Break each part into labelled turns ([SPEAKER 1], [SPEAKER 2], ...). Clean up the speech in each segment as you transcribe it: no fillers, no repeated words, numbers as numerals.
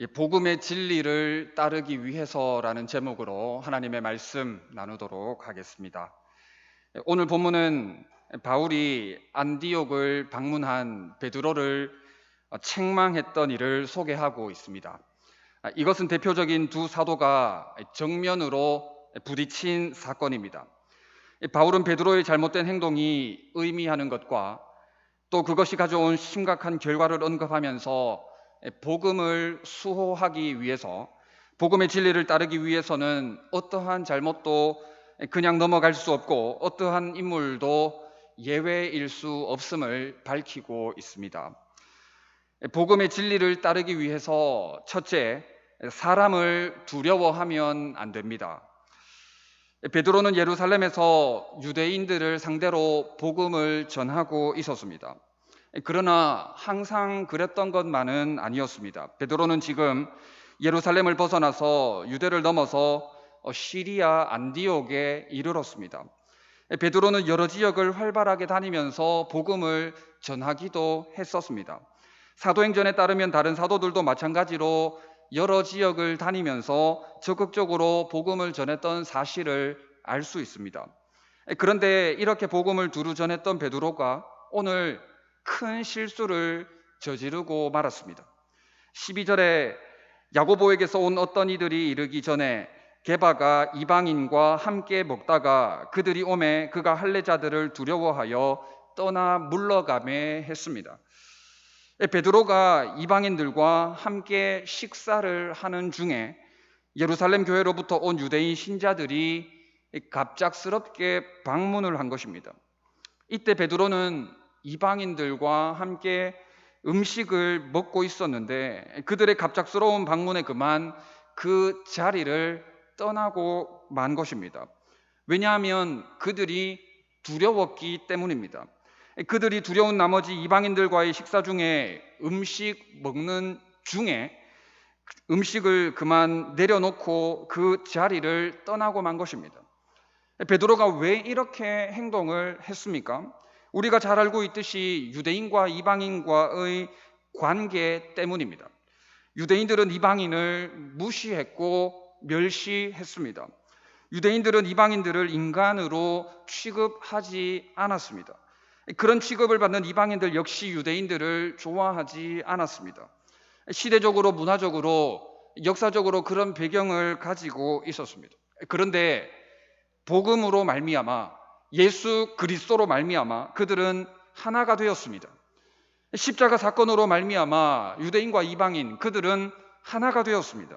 [SPEAKER 1] 이 복음의 진리를 따르기 위해서라는 제목으로 하나님의 말씀 나누도록 하겠습니다. 오늘 본문은 바울이 안디옥을 방문한 베드로를 책망했던 일을 소개하고 있습니다. 이것은 대표적인 두 사도가 정면으로 부딪힌 사건입니다. 바울은 베드로의 잘못된 행동이 의미하는 것과 또 그것이 가져온 심각한 결과를 언급하면서 복음을 수호하기 위해서, 복음의 진리를 따르기 위해서는 어떠한 잘못도 그냥 넘어갈 수 없고 어떠한 인물도 예외일 수 없음을 밝히고 있습니다. 복음의 진리를 따르기 위해서 첫째, 사람을 두려워하면 안 됩니다. 베드로는 예루살렘에서 유대인들을 상대로 복음을 전하고 있었습니다. 그러나 항상 그랬던 것만은 아니었습니다. 베드로는 지금 예루살렘을 벗어나서 유대를 넘어서 시리아 안디옥에 이르렀습니다. 베드로는 여러 지역을 활발하게 다니면서 복음을 전하기도 했었습니다. 사도행전에 따르면 다른 사도들도 마찬가지로 여러 지역을 다니면서 적극적으로 복음을 전했던 사실을 알 수 있습니다. 그런데 이렇게 복음을 두루 전했던 베드로가 오늘 큰 실수를 저지르고 말았습니다. 12절에 야고보에게서 온 어떤 이들이 이르기 전에 게바가 이방인과 함께 먹다가 그들이 오매 그가 할례자들을 두려워하여 떠나 물러가매 했습니다. 베드로가 이방인들과 함께 식사를 하는 중에 예루살렘 교회로부터 온 유대인 신자들이 갑작스럽게 방문을 한 것입니다. 이때 베드로는 이방인들과 함께 음식을 먹고 있었는데 그들의 갑작스러운 방문에 그만 그 자리를 떠나고 만 것입니다. 왜냐하면 그들이 두려웠기 때문입니다. 그들이 두려운 나머지 이방인들과의 식사 중에 음식 먹는 중에 음식을 그만 내려놓고 그 자리를 떠나고 만 것입니다. 베드로가 왜 이렇게 행동을 했습니까? 우리가 잘 알고 있듯이 유대인과 이방인과의 관계 때문입니다. 유대인들은 이방인을 무시했고 멸시했습니다. 유대인들은 이방인들을 인간으로 취급하지 않았습니다. 그런 취급을 받는 이방인들 역시 유대인들을 좋아하지 않았습니다. 시대적으로, 문화적으로, 역사적으로 그런 배경을 가지고 있었습니다. 그런데 복음으로 말미암아, 예수 그리스도로 말미암아 그들은 하나가 되었습니다. 십자가 사건으로 말미암아 유대인과 이방인 그들은 하나가 되었습니다.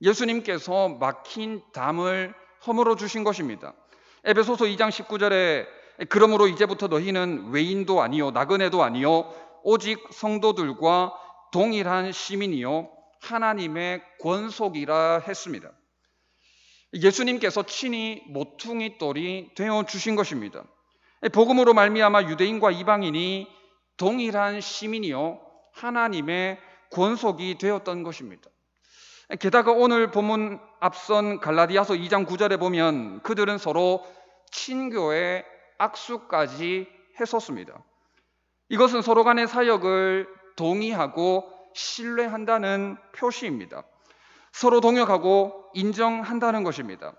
[SPEAKER 1] 예수님께서 막힌 담을 허물어 주신 것입니다. 에베소서 2장 19절에 그러므로 이제부터 너희는 외인도 아니요 나그네도 아니요 오직 성도들과 동일한 시민이요 하나님의 권속이라 했습니다. 예수님께서 친히 모퉁이 돌이 되어 주신 것입니다. 복음으로 말미암아 유대인과 이방인이 동일한 시민이요 하나님의 권속이 되었던 것입니다. 게다가 오늘 본문 앞선 갈라디아서 2장 9절에 보면 그들은 서로 친교의 악수까지 했었습니다. 이것은 서로 간의 사역을 동의하고 신뢰한다는 표시입니다. 서로 동역하고 인정한다는 것입니다.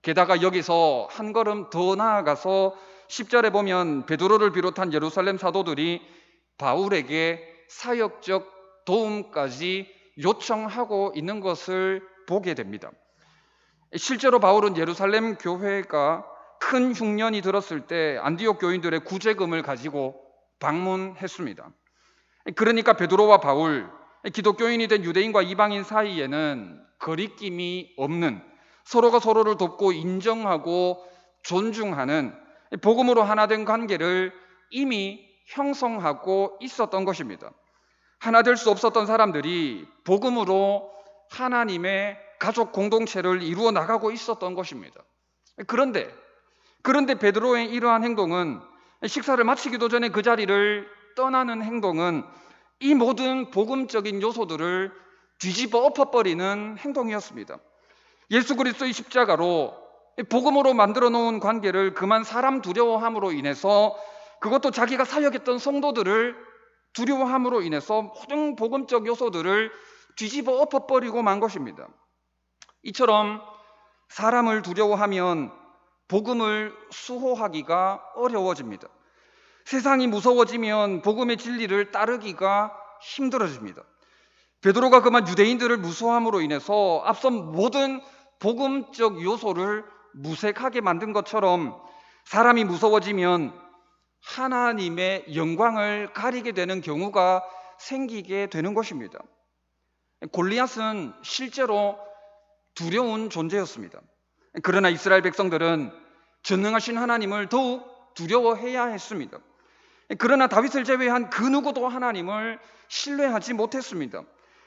[SPEAKER 1] 게다가 여기서 한 걸음 더 나아가서 10절에 보면 베드로를 비롯한 예루살렘 사도들이 바울에게 사역적 도움까지 요청하고 있는 것을 보게 됩니다. 실제로 바울은 예루살렘 교회가 큰 흉년이 들었을 때 안디옥 교인들의 구제금을 가지고 방문했습니다. 그러니까 베드로와 바울, 기독교인이 된 유대인과 이방인 사이에는 거리낌이 없는, 서로가 서로를 돕고 인정하고 존중하는 복음으로 하나 된 관계를 이미 형성하고 있었던 것입니다. 하나 될 수 없었던 사람들이 복음으로 하나님의 가족 공동체를 이루어 나가고 있었던 것입니다. 그런데 베드로의 이러한 행동은, 식사를 마치기도 전에 그 자리를 떠나는 행동은 이 모든 복음적인 요소들을 뒤집어 엎어버리는 행동이었습니다. 예수 그리스도의 십자가로 복음으로 만들어 놓은 관계를 그만 사람 두려워함으로 인해서, 그것도 자기가 사역했던 성도들을 두려워함으로 인해서 모든 복음적 요소들을 뒤집어 엎어버리고 만 것입니다. 이처럼 사람을 두려워하면 복음을 수호하기가 어려워집니다. 세상이 무서워지면 복음의 진리를 따르기가 힘들어집니다. 베드로가 그만 유대인들을 무서워함으로 인해서 앞선 모든 복음적 요소를 무색하게 만든 것처럼 사람이 무서워지면 하나님의 영광을 가리게 되는 경우가 생기게 되는 것입니다. 골리앗은 실제로 두려운 존재였습니다. 그러나 이스라엘 백성들은 전능하신 하나님을 더욱 두려워해야 했습니다. 그러나 다윗을 제외한 그 누구도 하나님을 신뢰하지 못했습니다.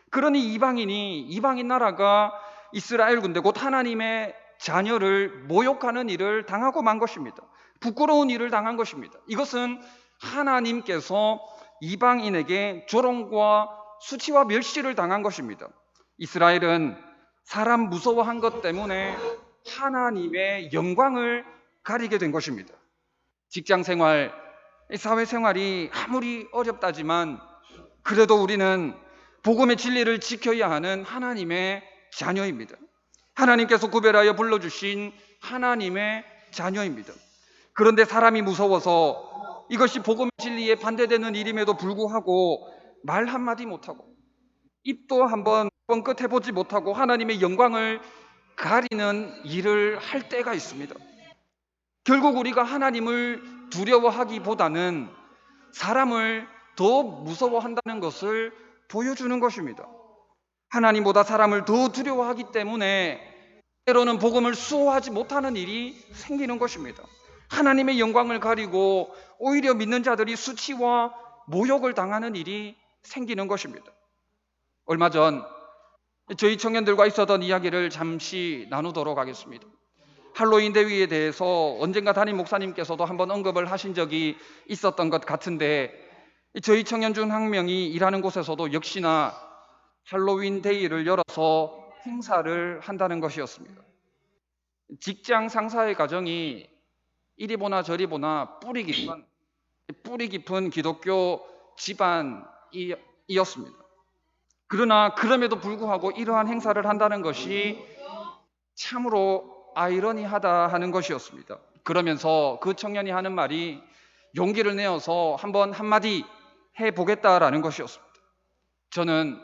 [SPEAKER 1] 그러니 이방인 나라가 이스라엘 군대 곧 하나님의 자녀를 모욕하는 일을 당하고 만 것입니다. 부끄러운 일을 당한 것입니다. 이것은 하나님께서 이방인에게 조롱과 수치와 멸시를 당한 것입니다. 이스라엘은 사람 무서워한 것 때문에 하나님의 영광을 가리게 된 것입니다. 직장 생활, 사회 생활이 아무리 어렵다지만 그래도 우리는 복음의 진리를 지켜야 하는 하나님의 자녀입니다. 하나님께서 구별하여 불러주신 하나님의 자녀입니다. 그런데 사람이 무서워서 이것이 복음의 진리에 반대되는 일임에도 불구하고 말 한마디 못하고 입도 한번 뻥끗 해보지 못하고 하나님의 영광을 가리는 일을 할 때가 있습니다. 결국 우리가 하나님을 두려워하기보다는 사람을 더 무서워한다는 것을 보여주는 것입니다. 하나님보다 사람을 더 두려워하기 때문에 때로는 복음을 수호하지 못하는 일이 생기는 것입니다. 하나님의 영광을 가리고 오히려 믿는 자들이 수치와 모욕을 당하는 일이 생기는 것입니다. 얼마 전 저희 청년들과 있었던 이야기를 잠시 나누도록 하겠습니다. 할로윈 대위에 대해서 언젠가 담임 목사님께서도 한번 언급을 하신 적이 있었던 것 같은데 저희 청년 중 한 명이 일하는 곳에서도 역시나 할로윈 데이를 열어서 행사를 한다는 것이었습니다. 직장 상사의 가정이 이리 보나 저리 보나 뿌리 깊은 기독교 집안이었습니다. 그러나 그럼에도 불구하고 이러한 행사를 한다는 것이 참으로 아이러니하다 하는 것이었습니다. 그러면서 그 청년이 하는 말이 용기를 내어서 한마디 해보겠다라는 것이었습니다. 저는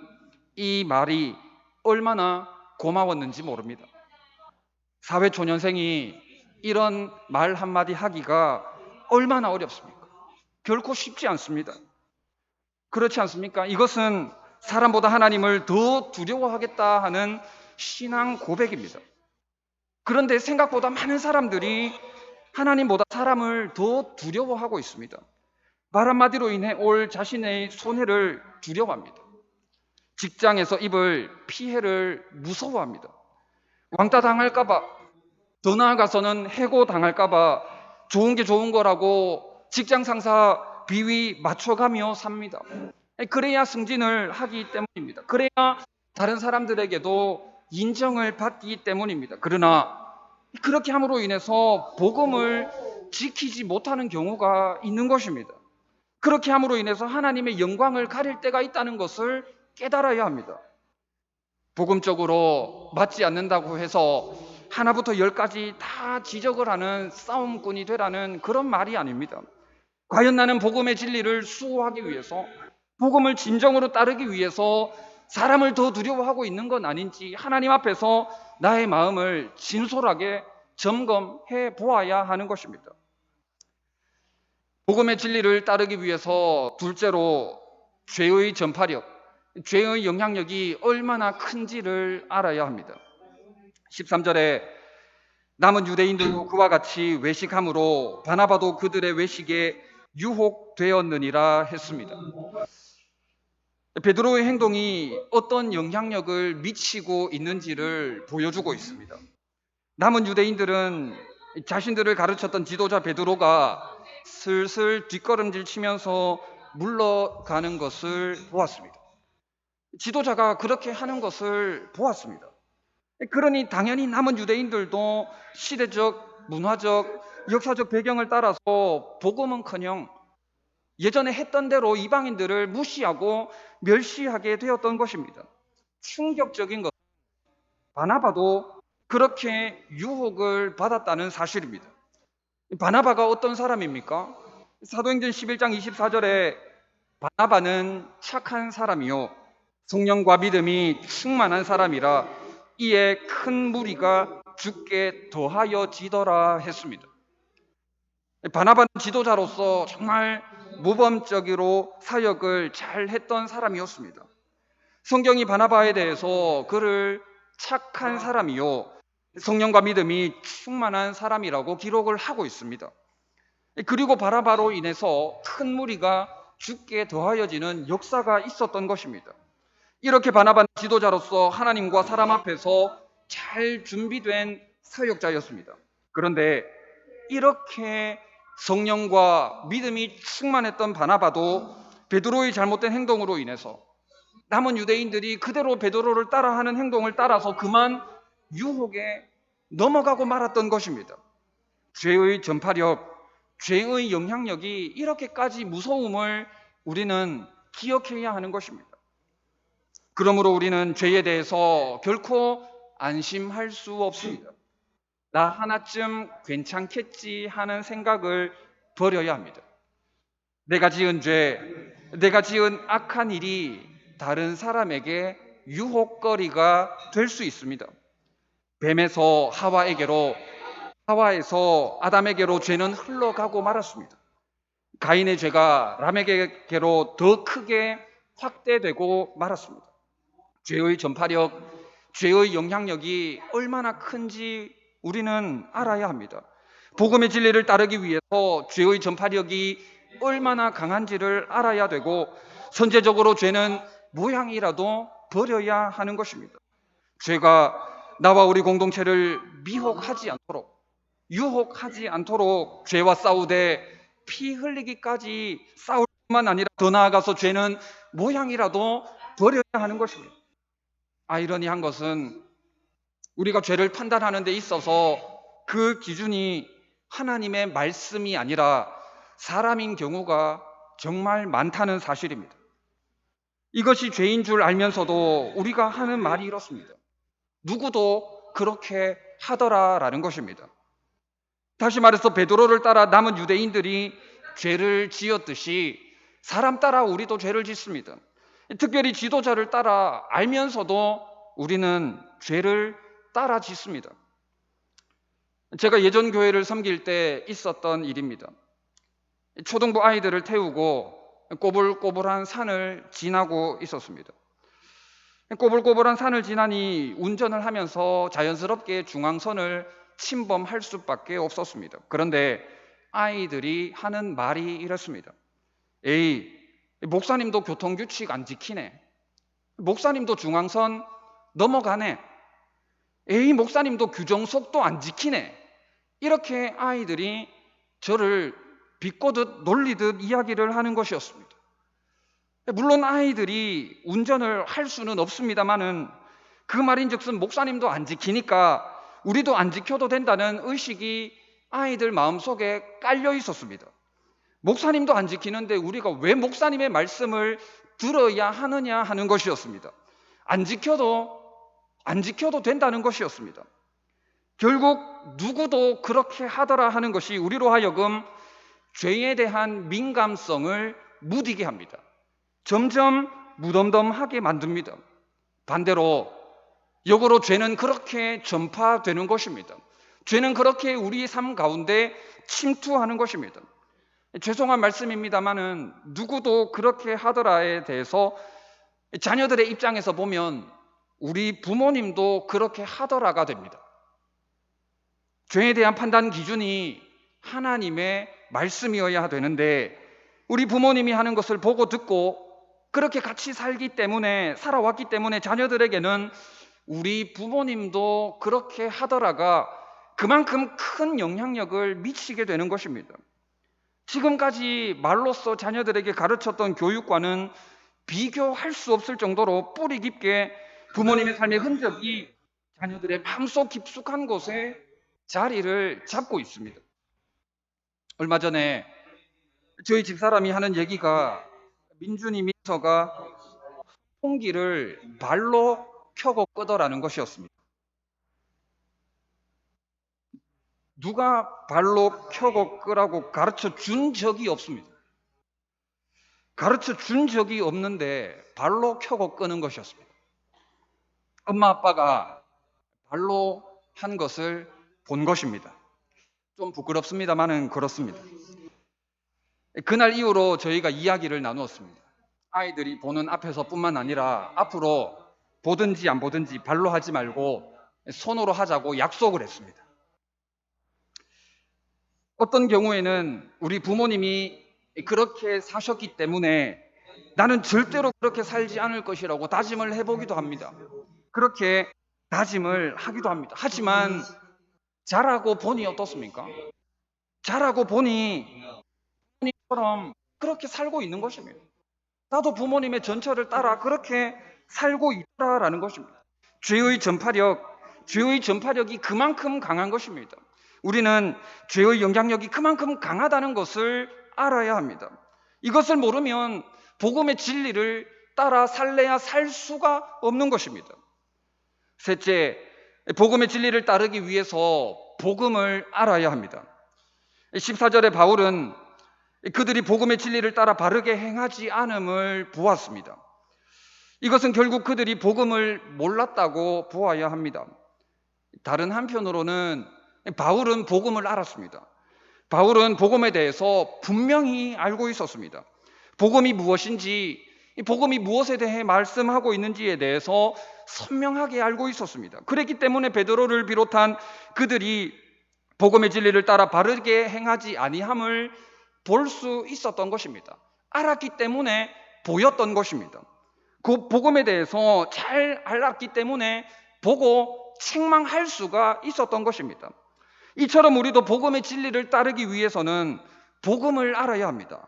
[SPEAKER 1] 이 말이 얼마나 고마웠는지 모릅니다. 사회초년생이 이런 말 한마디 하기가 얼마나 어렵습니까? 결코 쉽지 않습니다. 그렇지 않습니까? 이것은 사람보다 하나님을 더 두려워하겠다 하는 신앙 고백입니다. 그런데 생각보다 많은 사람들이 하나님보다 사람을 더 두려워하고 있습니다. 말 한마디로 인해 올 자신의 손해를 두려워합니다. 직장에서 입을 피해를 무서워합니다. 왕따 당할까봐, 더 나아가서는 해고 당할까봐 좋은 게 좋은 거라고 직장 상사 비위 맞춰가며 삽니다. 그래야 승진을 하기 때문입니다. 그래야 다른 사람들에게도 인정을 받기 때문입니다. 그러나 그렇게 함으로 인해서 복음을 지키지 못하는 경우가 있는 것입니다. 그렇게 함으로 인해서 하나님의 영광을 가릴 때가 있다는 것을 깨달아야 합니다. 복음적으로 맞지 않는다고 해서 하나부터 열까지 다 지적을 하는 싸움꾼이 되라는 그런 말이 아닙니다. 과연 나는 복음의 진리를 수호하기 위해서, 복음을 진정으로 따르기 위해서 사람을 더 두려워하고 있는 건 아닌지 하나님 앞에서 나의 마음을 진솔하게 점검해 보아야 하는 것입니다. 복음의 진리를 따르기 위해서 둘째로 죄의 전파력, 죄의 영향력이 얼마나 큰지를 알아야 합니다. 13절에 남은 유대인들도 그와 같이 외식함으로 바나바도 그들의 외식에 유혹되었느니라 했습니다. 베드로의 행동이 어떤 영향력을 미치고 있는지를 보여주고 있습니다. 남은 유대인들은 자신들을 가르쳤던 지도자 베드로가 슬슬 뒷걸음질 치면서 물러가는 것을 보았습니다. 지도자가 그렇게 하는 것을 보았습니다. 그러니 당연히 남은 유대인들도 시대적, 문화적, 역사적 배경을 따라서 복음은커녕 예전에 했던 대로 이방인들을 무시하고 멸시하게 되었던 것입니다. 충격적인 것, 바나바도 그렇게 유혹을 받았다는 사실입니다. 바나바가 어떤 사람입니까? 사도행전 11장 24절에 바나바는 착한 사람이요 성령과 믿음이 충만한 사람이라 이에 큰 무리가 죽게 더하여 지더라 했습니다. 바나바는 지도자로서 정말 모범적으로 사역을 잘 했던 사람이었습니다. 성경이 바나바에 대해서 그를 착한 사람이요 성령과 믿음이 충만한 사람이라고 기록을 하고 있습니다. 그리고 바나바로 인해서 큰 무리가 죽게 더하여지는 역사가 있었던 것입니다. 이렇게 바나바는 지도자로서 하나님과 사람 앞에서 잘 준비된 사역자였습니다. 그런데 이렇게 성령과 믿음이 충만했던 바나바도 베드로의 잘못된 행동으로 인해서 남은 유대인들이 그대로 베드로를 따라하는 행동을 따라서 그만 유혹에 넘어가고 말았던 것입니다. 죄의 전파력, 죄의 영향력이 이렇게까지 무서움을 우리는 기억해야 하는 것입니다. 그러므로 우리는 죄에 대해서 결코 안심할 수 없습니다. 나 하나쯤 괜찮겠지 하는 생각을 버려야 합니다. 내가 지은 죄, 내가 지은 악한 일이 다른 사람에게 유혹거리가 될 수 있습니다. 뱀에서 하와에게로, 하와에서 아담에게로 죄는 흘러가고 말았습니다. 가인의 죄가 람에게로 더 크게 확대되고 말았습니다. 죄의 전파력, 죄의 영향력이 얼마나 큰지 우리는 알아야 합니다. 복음의 진리를 따르기 위해서 죄의 전파력이 얼마나 강한지를 알아야 되고 선제적으로 죄는 모양이라도 버려야 하는 것입니다. 죄가 나와 우리 공동체를 미혹하지 않도록, 유혹하지 않도록 죄와 싸우되 피 흘리기까지 싸울 뿐만 아니라 더 나아가서 죄는 모양이라도 버려야 하는 것입니다. 아이러니한 것은 우리가 죄를 판단하는 데 있어서 그 기준이 하나님의 말씀이 아니라 사람인 경우가 정말 많다는 사실입니다. 이것이 죄인 줄 알면서도 우리가 하는 말이 이렇습니다. 누구도 그렇게 하더라라는 것입니다. 다시 말해서 베드로를 따라 남은 유대인들이 죄를 지었듯이 사람 따라 우리도 죄를 짓습니다. 특별히 지도자를 따라 알면서도 우리는 죄를 따라 짓습니다. 제가 예전 교회를 섬길 때 있었던 일입니다. 초등부 아이들을 태우고 꼬불꼬불한 산을 지나고 있었습니다. 꼬불꼬불한 산을 지나니 운전을 하면서 자연스럽게 중앙선을 침범할 수밖에 없었습니다. 그런데 아이들이 하는 말이 이렇습니다. 에이, 목사님도 교통규칙 안 지키네. 목사님도 중앙선 넘어가네. 에이, 목사님도 규정속도 안 지키네. 이렇게 아이들이 저를 비꼬듯 놀리듯 이야기를 하는 것이었습니다. 물론 아이들이 운전을 할 수는 없습니다만은 그 말인즉슨 목사님도 안 지키니까 우리도 안 지켜도 된다는 의식이 아이들 마음속에 깔려 있었습니다. 목사님도 안 지키는데 우리가 왜 목사님의 말씀을 들어야 하느냐 하는 것이었습니다. 안 지켜도 된다는 것이었습니다. 결국 누구도 그렇게 하더라 하는 것이 우리로 하여금 죄에 대한 민감성을 무디게 합니다. 점점 무덤덤하게 만듭니다. 반대로 역으로 죄는 그렇게 전파되는 것입니다. 죄는 그렇게 우리의 삶 가운데 침투하는 것입니다. 죄송한 말씀입니다만은 누구도 그렇게 하더라에 대해서 자녀들의 입장에서 보면 우리 부모님도 그렇게 하더라가 됩니다. 죄에 대한 판단 기준이 하나님의 말씀이어야 되는데 우리 부모님이 하는 것을 보고 듣고 그렇게 같이 살아왔기 때문에 자녀들에게는 우리 부모님도 그렇게 하더라가 그만큼 큰 영향력을 미치게 되는 것입니다. 지금까지 말로써 자녀들에게 가르쳤던 교육과는 비교할 수 없을 정도로 뿌리 깊게 부모님의 삶의 흔적이 자녀들의 마음속 깊숙한 곳에 자리를 잡고 있습니다. 얼마 전에 저희 집사람이 하는 얘기가 민준이 민서가 통기를 발로 켜고 끄더라는 것이었습니다. 누가 발로 켜고 끄라고 가르쳐 준 적이 없습니다. 가르쳐 준 적이 없는데 발로 켜고 끄는 것이었습니다. 엄마 아빠가 발로 한 것을 본 것입니다. 좀 부끄럽습니다만은 그렇습니다. 그날 이후로 저희가 이야기를 나누었습니다. 아이들이 보는 앞에서뿐만 아니라 앞으로 보든지 안 보든지 발로 하지 말고 손으로 하자고 약속을 했습니다. 어떤 경우에는 우리 부모님이 그렇게 사셨기 때문에 나는 절대로 그렇게 살지 않을 것이라고 다짐을 해보기도 합니다. 그렇게 다짐을 하기도 합니다. 하지만 자라고 보니 어떻습니까? 자라고 보니 부모님처럼 그렇게 살고 있는 것입니다. 나도 부모님의 전철을 따라 그렇게 살고 있다라는 것입니다. 죄의 전파력이 그만큼 강한 것입니다. 우리는 죄의 영향력이 그만큼 강하다는 것을 알아야 합니다. 이것을 모르면 복음의 진리를 따라 살래야 살 수가 없는 것입니다. 셋째, 복음의 진리를 따르기 위해서 복음을 알아야 합니다. 14절에 바울은 그들이 복음의 진리를 따라 바르게 행하지 않음을 보았습니다. 이것은 결국 그들이 복음을 몰랐다고 보아야 합니다. 다른 한편으로는 바울은 복음을 알았습니다. 바울은 복음에 대해서 분명히 알고 있었습니다. 복음이 무엇인지, 복음이 무엇에 대해 말씀하고 있는지에 대해서 선명하게 알고 있었습니다. 그렇기 때문에 베드로를 비롯한 그들이 복음의 진리를 따라 바르게 행하지 아니함을 볼 수 있었던 것입니다. 알았기 때문에 보였던 것입니다. 그 복음에 대해서 잘 알았기 때문에 보고 책망할 수가 있었던 것입니다. 이처럼 우리도 복음의 진리를 따르기 위해서는 복음을 알아야 합니다.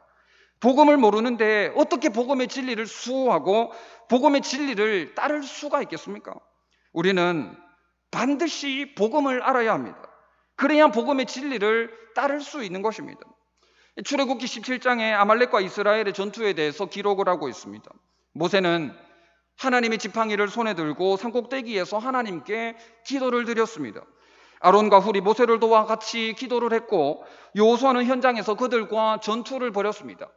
[SPEAKER 1] 복음을 모르는데 어떻게 복음의 진리를 수호하고 복음의 진리를 따를 수가 있겠습니까? 우리는 반드시 복음을 알아야 합니다. 그래야 복음의 진리를 따를 수 있는 것입니다. 출애굽기 17장에 아말렉과 이스라엘의 전투에 대해서 기록을 하고 있습니다. 모세는 하나님의 지팡이를 손에 들고 산꼭대기에서 하나님께 기도를 드렸습니다. 아론과 훌이 모세를 도와 같이 기도를 했고 여호수아는 현장에서 그들과 전투를 벌였습니다.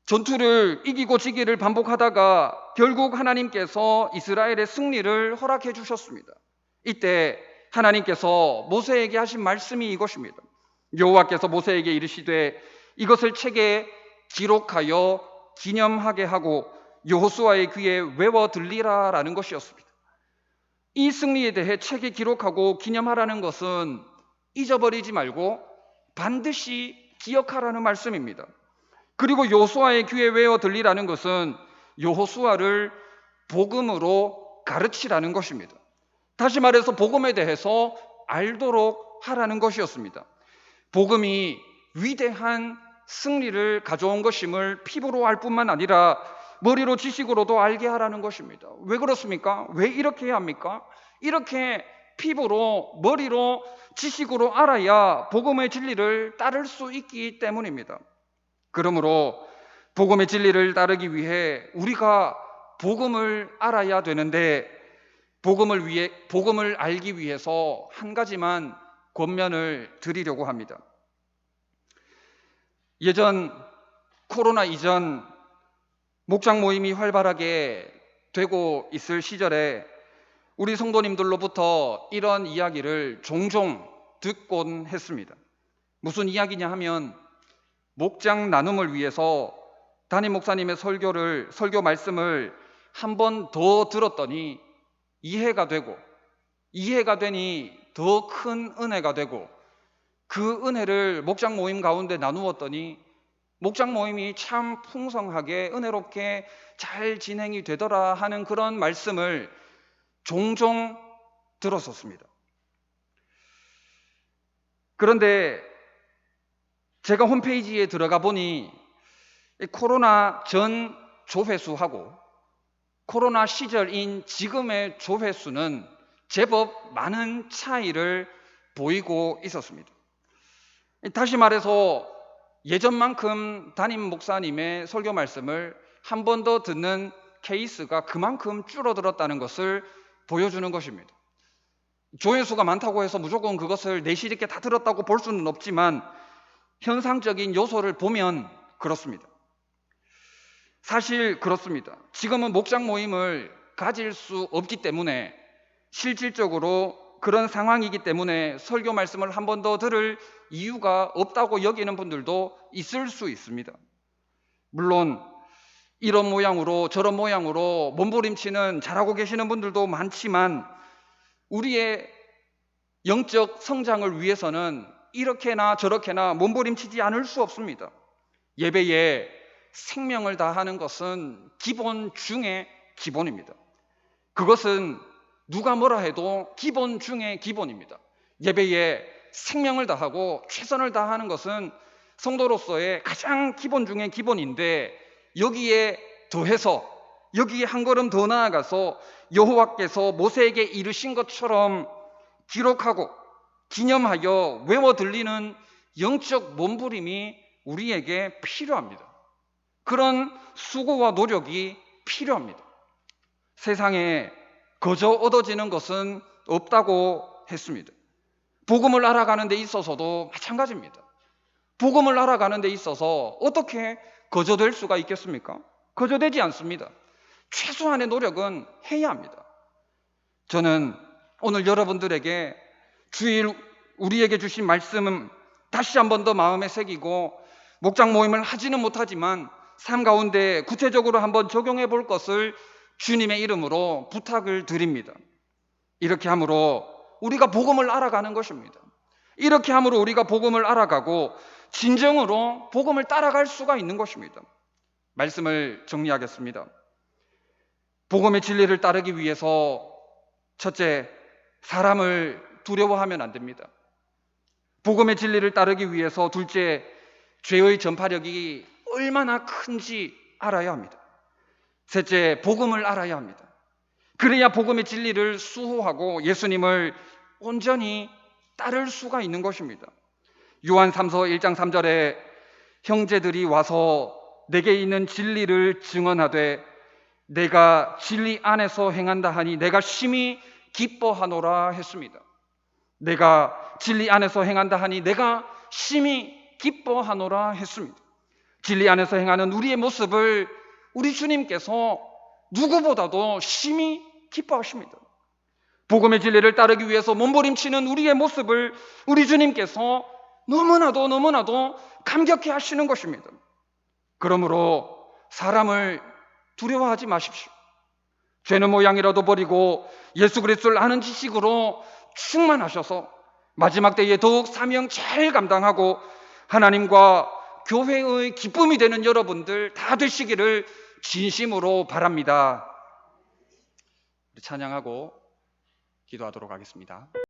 [SPEAKER 1] 전투를 이기고 지기를 반복하다가 결국 하나님께서 이스라엘의 승리를 허락해 주셨습니다. 이때 하나님께서 모세에게 하신 말씀이 이것입니다. 여호와께서 모세에게 이르시되 이것을 책에 기록하여 기념하게 하고 여호수아의 귀에 외워 들리라 라는 것이었습니다. 이 승리에 대해 책에 기록하고 기념하라는 것은 잊어버리지 말고 반드시 기억하라는 말씀입니다. 그리고 여호수아의 귀에 외워 들리라는 것은 여호수아를 복음으로 가르치라는 것입니다. 다시 말해서 복음에 대해서 알도록 하라는 것이었습니다. 복음이 위대한 승리를 가져온 것임을 피부로 알 뿐만 아니라 머리로 지식으로도 알게 하라는 것입니다. 왜 그렇습니까? 왜 이렇게 해야 합니까? 이렇게 피부로 머리로 지식으로 알아야 복음의 진리를 따를 수 있기 때문입니다. 그러므로 복음의 진리를 따르기 위해 우리가 복음을 알아야 되는데 복음을 알기 위해서 한 가지만 권면을 드리려고 합니다. 코로나 이전 목장 모임이 활발하게 되고 있을 시절에 우리 성도님들로부터 이런 이야기를 종종 듣곤 했습니다. 무슨 이야기냐 하면 목장 나눔을 위해서 담임 목사님의 설교 말씀을 한 번 더 들었더니 이해가 되니 더 큰 은혜가 되고 그 은혜를 목장 모임 가운데 나누었더니 목장 모임이 참 풍성하게 은혜롭게 잘 진행이 되더라 하는 그런 말씀을 종종 들었었습니다. 그런데 제가 홈페이지에 들어가 보니 코로나 전 조회수하고 코로나 시절인 지금의 조회수는 제법 많은 차이를 보이고 있었습니다. 다시 말해서 예전만큼 담임 목사님의 설교 말씀을 한 번 더 듣는 케이스가 그만큼 줄어들었다는 것을 보여주는 것입니다. 조회수가 많다고 해서 무조건 그것을 내실 있게 다 들었다고 볼 수는 없지만 현상적인 요소를 보면 그렇습니다. 사실 그렇습니다. 지금은 목장 모임을 가질 수 없기 때문에 실질적으로 그런 상황이기 때문에 설교 말씀을 한 번 더 들을 이유가 없다고 여기는 분들도 있을 수 있습니다. 물론 이런 모양으로 저런 모양으로 몸부림치는 잘하고 계시는 분들도 많지만 우리의 영적 성장을 위해서는 이렇게나 저렇게나 몸부림치지 않을 수 없습니다. 예배에 생명을 다하는 것은 기본 중의 기본입니다. 그것은 누가 뭐라 해도 기본 중의 기본입니다. 예배에 생명을 다하고 최선을 다하는 것은 성도로서의 가장 기본 중의 기본인데 여기에 더해서 여기에 한 걸음 더 나아가서 여호와께서 모세에게 이르신 것처럼 기록하고 기념하여 외워 들리는 영적 몸부림이 우리에게 필요합니다. 그런 수고와 노력이 필요합니다. 세상에 거저 얻어지는 것은 없다고 했습니다. 복음을 알아가는 데 있어서도 마찬가지입니다. 복음을 알아가는 데 있어서 어떻게 거저될 수가 있겠습니까? 거저되지 않습니다. 최소한의 노력은 해야 합니다. 저는 오늘 여러분들에게 주일 우리에게 주신 말씀은 다시 한 번 더 마음에 새기고 목장 모임을 하지는 못하지만 삶 가운데 구체적으로 한번 적용해 볼 것을 주님의 이름으로 부탁을 드립니다. 이렇게 함으로 우리가 복음을 알아가는 것입니다. 이렇게 함으로 우리가 복음을 알아가고 진정으로 복음을 따라갈 수가 있는 것입니다. 말씀을 정리하겠습니다. 복음의 진리를 따르기 위해서 첫째, 사람을 두려워하면 안 됩니다. 복음의 진리를 따르기 위해서 둘째, 죄의 전파력이 얼마나 큰지 알아야 합니다. 셋째, 복음을 알아야 합니다. 그래야 복음의 진리를 수호하고 예수님을 온전히 따를 수가 있는 것입니다. 요한 3서 1장 3절에 형제들이 와서 내게 있는 진리를 증언하되 내가 진리 안에서 행한다 하니 내가 심히 기뻐하노라 했습니다. 내가 진리 안에서 행한다 하니 내가 심히 기뻐하노라 했습니다. 진리 안에서 행하는 우리의 모습을 우리 주님께서 누구보다도 심히 기뻐하십니다. 복음의 진리를 따르기 위해서 몸부림치는 우리의 모습을 우리 주님께서 너무나도 감격해 하시는 것입니다. 그러므로 사람을 두려워하지 마십시오. 죄는 모양이라도 버리고 예수 그리스도를 아는 지식으로 충만하셔서 마지막 때에 더욱 사명 잘 감당하고 하나님과 교회의 기쁨이 되는 여러분들 다 되시기를 진심으로 바랍니다. 우리 찬양하고 기도하도록 하겠습니다.